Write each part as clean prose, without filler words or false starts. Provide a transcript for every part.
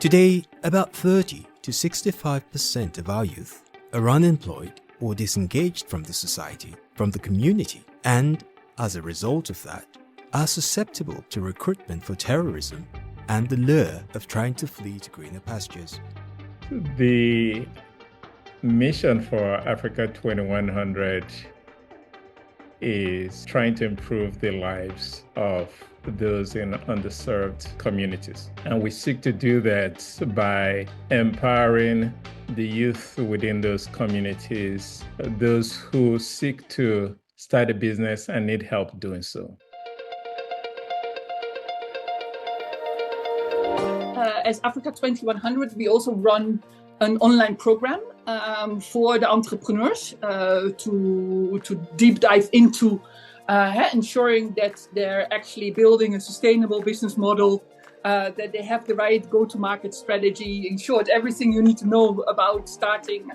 Today, about 30 to 65% of our youth are unemployed or disengaged from the society, from the community, and, as a result of that, are susceptible to recruitment for terrorism and the lure of trying to flee to greener pastures. The mission for Africa 2100 is trying to improve the lives of those in underserved communities. And we seek to do that by empowering the youth within those communities, those who seek to start a business and need help doing so. As Africa 2100, we also run an online program for the entrepreneurs to deep dive into ensuring that they're actually building a sustainable business model, that they have the right go-to-market strategy. In short, everything you need to know about starting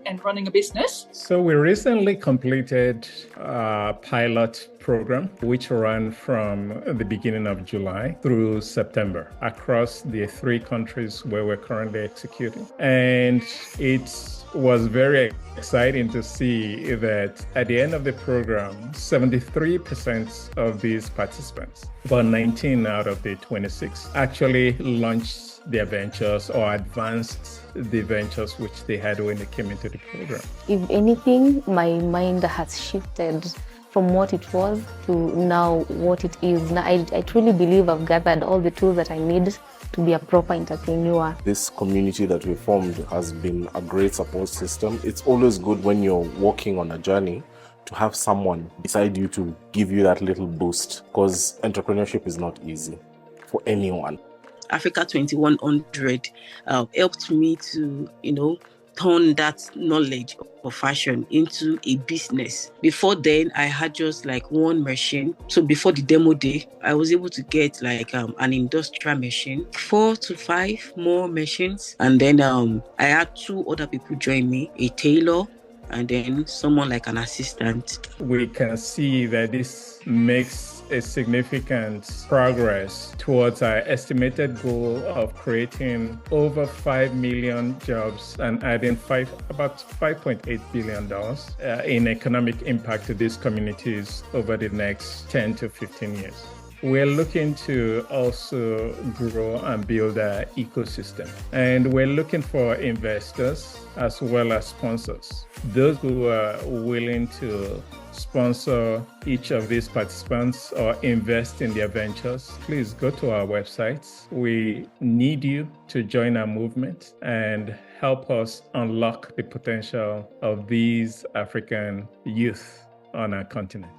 and running a business. So we recently completed a pilot program, which ran from the beginning of July through September across the 3 countries where we're currently executing. And it was very exciting to see that at the end of the program, 73% of these participants, about 19 out of the 26, actually launched their ventures or advanced the ventures which they had when they came into the program. If anything, my mind has shifted from what it was to now what it is. Now, I truly believe I've gathered all the tools that I need to be a proper entrepreneur. This community that we formed has been a great support system. It's always good when you're walking on a journey to have someone beside you to give you that little boost, because entrepreneurship is not easy for anyone. Africa 2100 helped me to, turn that knowledge of fashion into a business. Before then, I had just like one machine. So before the demo day, I was able to get like an industrial machine, 4 to 5 more machines. And then I had 2 other people join me, a tailor, and then someone like an assistant. We can see that this makes a significant progress towards our estimated goal of creating over 5 million jobs and adding about $5.8 billion in economic impact to these communities over the next 10 to 15 years. We're looking to also grow and build our ecosystem. And we're looking for investors as well as sponsors. Those who are willing to sponsor each of these participants or invest in their ventures, please go to our website. We need you to join our movement and help us unlock the potential of these African youth on our continent.